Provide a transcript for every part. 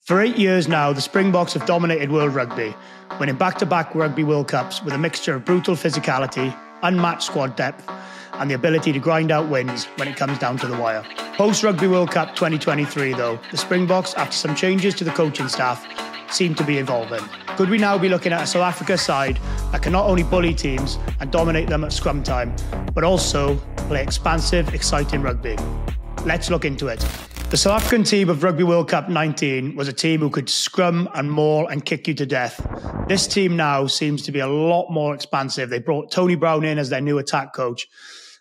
For 8 years now, the Springboks have dominated World Rugby, winning back-to-back Rugby World Cups with a mixture of brutal physicality, unmatched squad depth, and the ability to grind out wins when it comes down to the wire. Post-Rugby World Cup 2023, though, the Springboks, after some changes to the coaching staff, seem to be evolving. Could we now be looking at a South Africa side that can not only bully teams and dominate them at scrum time, but also play expansive, exciting rugby? Let's look into it. The South African team of Rugby World Cup 19 was a team who could scrum and maul and kick you to death. This team now seems to be a lot more expansive. They brought Tony Brown in as their new attack coach.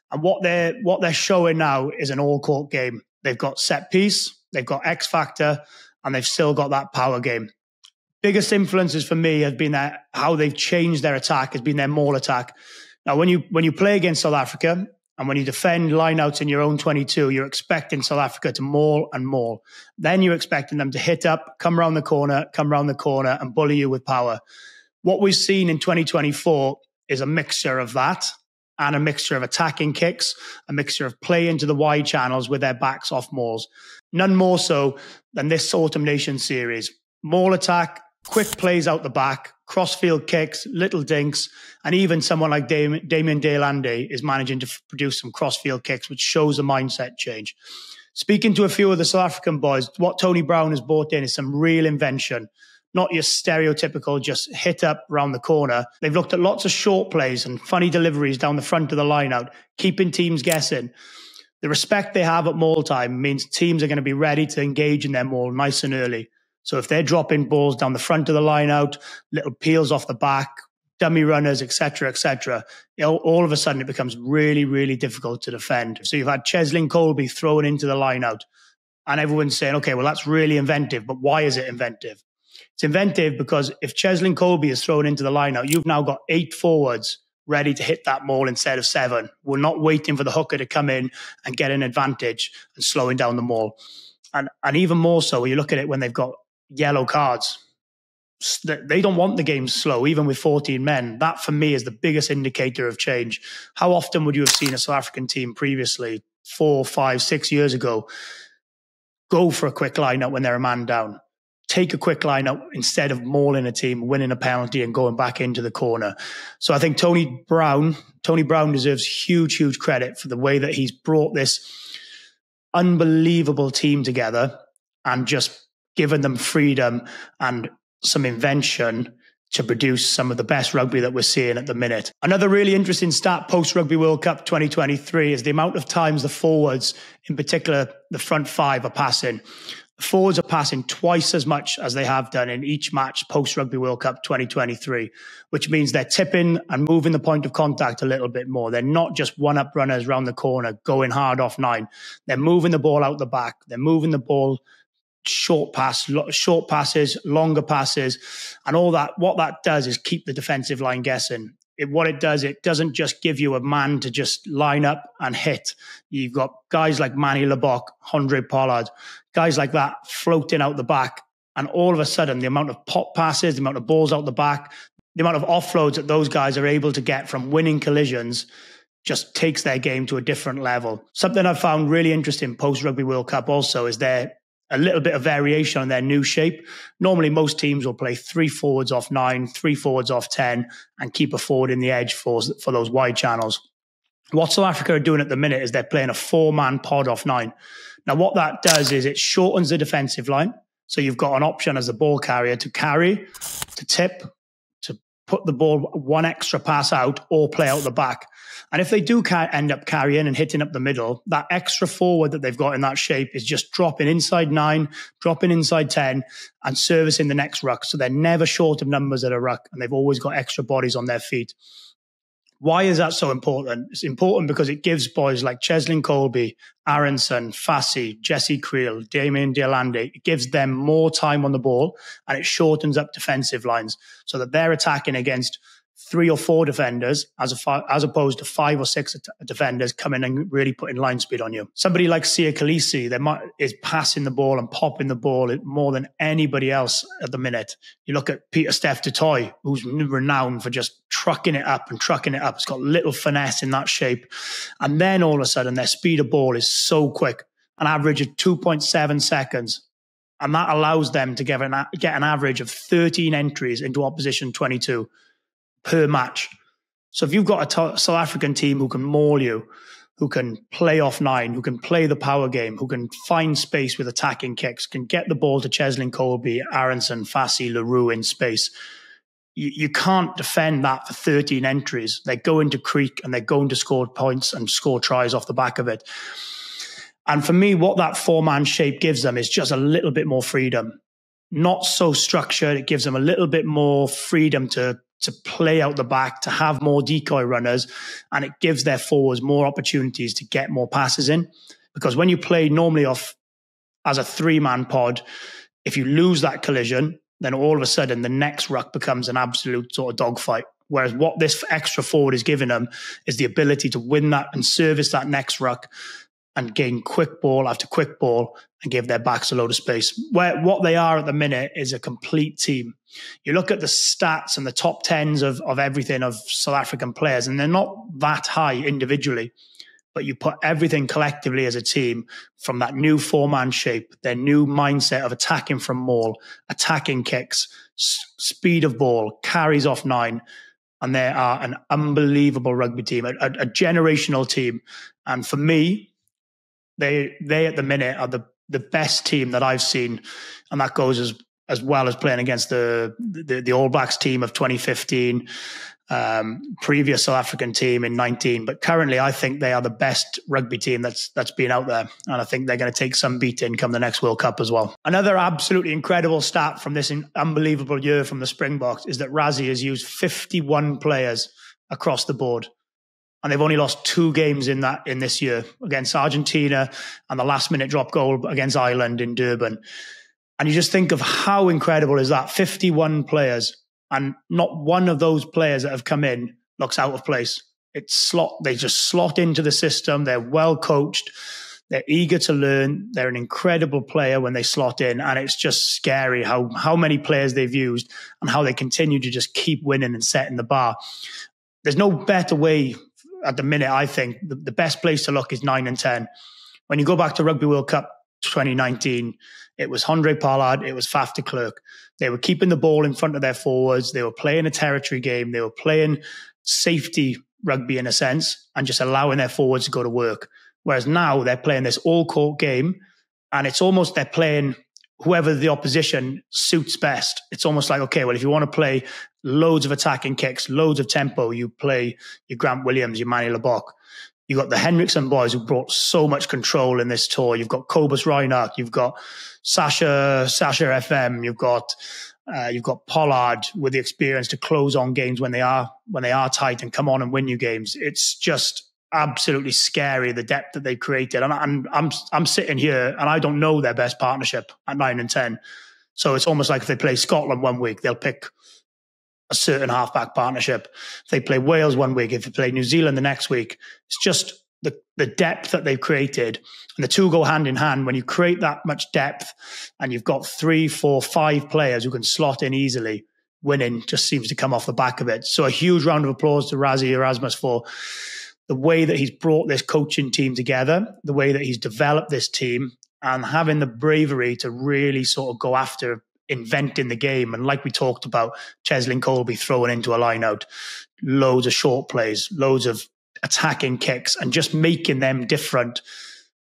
And what they're showing now is an all-court game. They've got set piece, they've got X factor, and they've still got that power game. Biggest influences for me has been that how they've changed their attack has been their maul attack. Now, when you play against South Africa, and when you defend lineouts in your own 22, you're expecting South Africa to maul and maul. Then you're expecting them to hit up, come around the corner, and bully you with power. What we've seen in 2024 is a mixture of that and a mixture of attacking kicks, a mixture of play into the wide channels with their backs off mauls. None more so than this Autumn Nations series. Maul attack, quick plays out the back, cross-field kicks, little dinks, and even someone like Damien de Lande is managing to produce some cross-field kicks, which shows a mindset change. Speaking to a few of the South African boys, what Tony Brown has brought in is some real invention, not your stereotypical just hit up around the corner. They've looked at lots of short plays and funny deliveries down the front of the line out, keeping teams guessing. The respect they have at maul time means teams are going to be ready to engage in their maul nice and early. So if they're dropping balls down the front of the line out, little peels off the back, dummy runners, etc., all of a sudden it becomes really, really difficult to defend. So you've had Cheslin Colby thrown into the line out, and everyone's saying, okay, well, that's really inventive, but why is it inventive? It's inventive because if Cheslin Colby is thrown into the line out, you've now got 8 forwards ready to hit that maul instead of 7. We're not waiting for the hooker to come in and get an advantage and slowing down the maul. And even more so, when you look at it when they've got yellow cards. They don't want the game slow, even with 14 men. That, for me, is the biggest indicator of change. How often would you have seen a South African team previously, 4, 5, 6 years ago, go for a quick line-out when they're a man down? Take a quick line-out instead of mauling a team, winning a penalty and going back into the corner. So I think Tony Brown deserves huge, huge credit for the way that he's brought this unbelievable team together and just given them freedom and some invention to produce some of the best rugby that we're seeing at the minute. Another really interesting stat post-Rugby World Cup 2023 is the amount of times the forwards, in particular the front 5, are passing. The forwards are passing twice as much as they have done in each match post-Rugby World Cup 2023, which means they're tipping and moving the point of contact a little bit more. They're not just one-up runners around the corner going hard off 9. They're moving the ball out the back. They're moving the ball short passes, longer passes, and all that. What that does is keep the defensive line guessing. It doesn't just give you a man to just line up and hit. You've got guys like Manny Lebok, Andre Pollard, guys like that floating out the back. And all of a sudden, the amount of pop passes, the amount of balls out the back, the amount of offloads that those guys are able to get from winning collisions just takes their game to a different level. Something I've found really interesting post-Rugby World Cup also is a little bit of variation on their new shape. Normally, most teams will play 3 forwards off 9, 3 forwards off 10, and keep a forward in the edge for those wide channels. What South Africa are doing at the minute is they're playing a 4-man pod off 9. Now, what that does is it shortens the defensive line. So you've got an option as a ball carrier to carry, to tip, to put the ball one extra pass out or play out the back. And if they do end up carrying and hitting up the middle, that extra forward that they've got in that shape is just dropping inside 9, dropping inside 10, and servicing the next ruck. So they're never short of numbers at a ruck, and they've always got extra bodies on their feet. Why is that so important? It's important because it gives boys like Cheslin Colby, Aronson, Fassi, Jesse Creel, Damien de Lande, it gives them more time on the ball, and it shortens up defensive lines so that they're attacking against 3 or 4 defenders as opposed to 5 or 6 defenders coming and really putting line speed on you. Somebody like Sia Khaleesi is passing the ball and popping the ball more than anybody else at the minute. You look at Pieter-Steph du Toit, who's renowned for just trucking it up. It's got little finesse in that shape. And then all of a sudden, their speed of ball is so quick, an average of 2.7 seconds. And that allows them to get an average of 13 entries into opposition 22 per match. So if you've got a South African team who can maul you, who can play off 9, who can play the power game, who can find space with attacking kicks, can get the ball to Cheslin Colby, Aronson, Fassi, Leroux in space, you can't defend that for 13 entries. They go into creek and they're going to score points and score tries off the back of it. And for me, what that 4-man shape gives them is just a little bit more freedom. Not so structured. It gives them a little bit more freedom to play out the back, to have more decoy runners, and it gives their forwards more opportunities to get more passes in. Because when you play normally off as a 3-man pod, if you lose that collision, then all of a sudden the next ruck becomes an absolute sort of dogfight. Whereas what this extra forward is giving them is the ability to win that and service that next ruck and gain quick ball after quick ball and give their backs a load of space. What they are at the minute is a complete team. You look at the stats and the top 10s of everything of South African players, and they're not that high individually, but you put everything collectively as a team from that new 4-man shape, their new mindset of attacking from maul, attacking kicks, speed of ball, carries off 9, and they are an unbelievable rugby team, a generational team. And for me, they at the minute are the best team that I've seen, and that goes as well as playing against the All Blacks team of 2015, previous South African team in 19. But currently, I think they are the best rugby team that's been out there, and I think they're going to take some beating come the next World Cup as well. Another absolutely incredible stat from this unbelievable year from the Springboks is that Rassie has used 51 players across the board. And they've only lost 2 games in this year, against Argentina and the last-minute drop goal against Ireland in Durban. And you just think of how incredible is that, 51 players, and not one of those players that have come in looks out of place. They just slot into the system. They're well coached. They're eager to learn. They're an incredible player when they slot in. And it's just scary how many players they've used and how they continue to just keep winning and setting the bar. There's no better way. At the minute, I think the best place to look is 9 and 10. When you go back to Rugby World Cup 2019, it was Handré Pollard, it was Faf de Klerk. They were keeping the ball in front of their forwards. They were playing a territory game. They were playing safety rugby in a sense and just allowing their forwards to go to work. Whereas now they're playing this all-court game, and it's almost they're playing whoever the opposition suits best. It's almost like, okay, well, if you want to play loads of attacking kicks, loads of tempo, you play your Grant Williams, your Manny Lebok. You've got the Henriksen boys who brought so much control in this tour. You've got Cobus Reinhardt, you've got Sasha FM, you've got Pollard with the experience to close on games when they are tight and come on and win you games. It's just absolutely scary, the depth that they've created. And I'm sitting here and I don't know their best partnership at 9 and 10. So it's almost like if they play Scotland one week, they'll pick a certain halfback partnership. If they play Wales one week, if they play New Zealand the next week, it's just the depth that they've created. And the two go hand in hand. When you create that much depth and you've got 3, 4, 5 players who can slot in easily, winning just seems to come off the back of it. So a huge round of applause to Rassie Erasmus for the way that he's brought this coaching team together, the way that he's developed this team, and having the bravery to really sort of go after inventing the game. And like we talked about, Cheslin Colby throwing into a line out, loads of short plays, loads of attacking kicks, and just making them different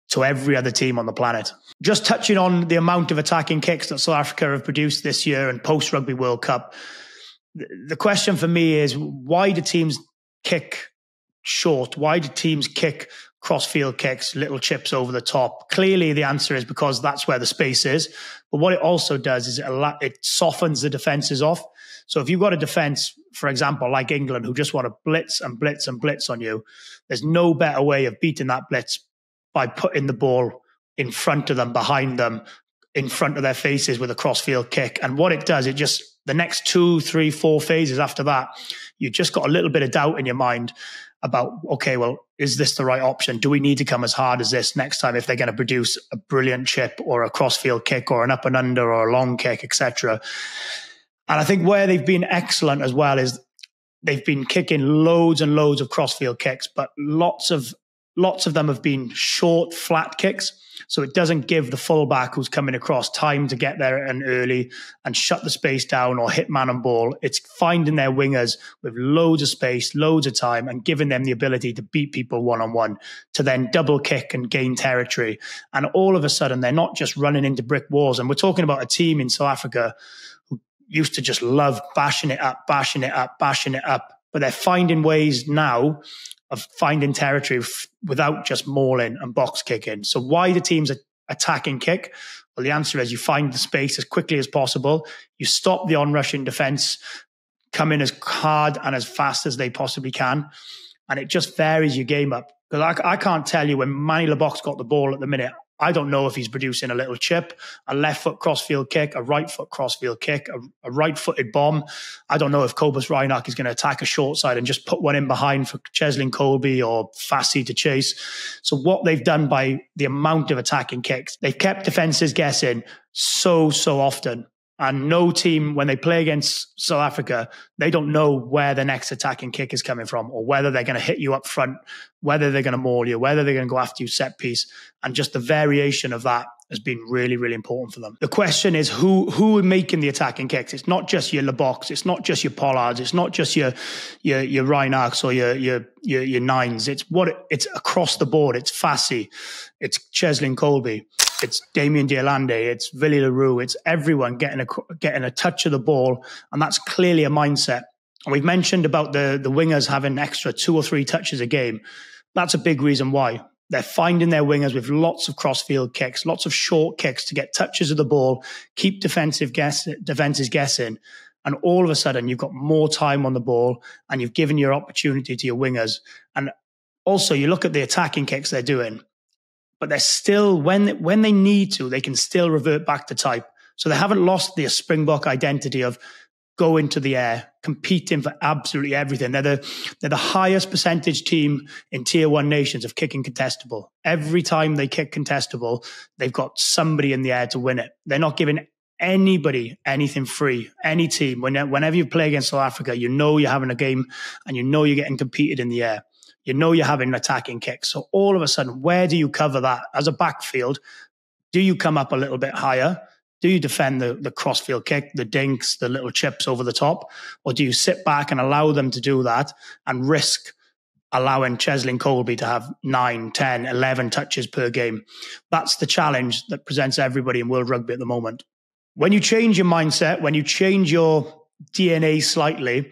to every other team on the planet. Just touching on the amount of attacking kicks that South Africa have produced this year and post-Rugby World Cup, the question for me is, why do teams kick short? Why do teams kick cross-field kicks, little chips over the top? Clearly, the answer is because that's where the space is. But what it also does is it softens the defenses off. So if you've got a defense, for example, like England, who just want to blitz and blitz and blitz on you, there's no better way of beating that blitz by putting the ball in front of them, behind them, in front of their faces with a cross-field kick. And what it does, it just, the next 2, 3, 4 phases after that, you've just got a little bit of doubt in your mind about, okay, well, is this the right option? Do we need to come as hard as this next time if they're going to produce a brilliant chip or a cross-field kick or an up and under or a long kick, etc.? And I think where they've been excellent as well is they've been kicking loads and loads of cross-field kicks, but lots of lots of them have been short, flat kicks. So it doesn't give the fullback who's coming across time to get there and early and shut the space down or hit man and ball. It's finding their wingers with loads of space, loads of time, and giving them the ability to beat people one-on-one, to then double kick and gain territory. And all of a sudden, they're not just running into brick walls. And we're talking about a team in South Africa who used to just love bashing it up, bashing it up, bashing it up. But they're finding ways now of finding territory without just mauling and box kicking. So why the teams attacking kick? Well, the answer is you find the space as quickly as possible. You stop the on-rushing defence, come in as hard and as fast as they possibly can. And it just varies your game up. Because I can't tell you when Manny Leboc's got the ball at the minute, I don't know if he's producing a little chip, a left foot crossfield kick, a right foot crossfield kick, a right footed bomb. I don't know if Cobus Reinach is going to attack a short side and just put one in behind for Cheslin Colby or Fassi to chase. So what they've done by the amount of attacking kicks, they've kept defences guessing so often. And no team, when they play against South Africa, they don't know where the next attacking kick is coming from, or whether they're going to hit you up front, whether they're going to maul you, whether they're going to go after you set piece. And just the variation of that has been really, really important for them. The question is who are making the attacking kicks? It's not just your Leboks, it's not just your Pollards, it's not just your Reinachs or your Nines. It's across the board. It's Fassi, it's Cheslin Colby, it's Damien Diolande, it's Willie Leroux, it's everyone getting a touch of the ball, and that's clearly a mindset. And we've mentioned about the wingers having extra 2 or 3 touches a game. That's a big reason why. They're finding their wingers with lots of crossfield kicks, lots of short kicks to get touches of the ball, keep defenses guessing, and all of a sudden you've got more time on the ball and you've given your opportunity to your wingers. And also you look at the attacking kicks they're doing, but they're still, when they need to, they can still revert back to type. So they haven't lost the Springbok identity of go into the air, competing for absolutely everything. They're the highest percentage team in Tier 1 nations of kicking contestable. Every time they kick contestable, they've got somebody in the air to win it. They're not giving anybody anything free. Any team, whenever you play against South Africa, you know you're having a game and you know you're getting competed in the air. You know you're having attacking kicks. So all of a sudden, where do you cover that? As a backfield, do you come up a little bit higher? Do you defend the crossfield kick, the dinks, the little chips over the top? Or do you sit back and allow them to do that and risk allowing Cheslin Colby to have 9, 10, 11 touches per game? That's the challenge that presents everybody in World Rugby at the moment. When you change your mindset, when you change your DNA slightly,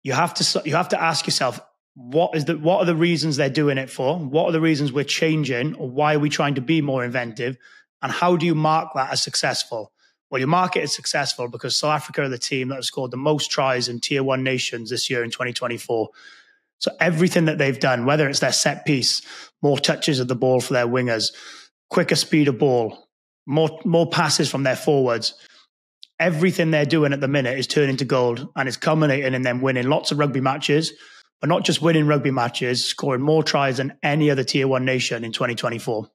you have to ask yourself, what are the reasons they're doing it for? What are the reasons we're changing, or why are we trying to be more inventive? And how do you mark that as successful? Well, you mark it as successful because South Africa are the team that have scored the most tries in Tier 1 nations this year in 2024. So everything that they've done, whether it's their set piece, more touches of the ball for their wingers, quicker speed of ball, more passes from their forwards, everything they're doing at the minute is turning to gold, and it's culminating in them winning lots of rugby matches, but not just winning rugby matches, scoring more tries than any other Tier 1 nation in 2024.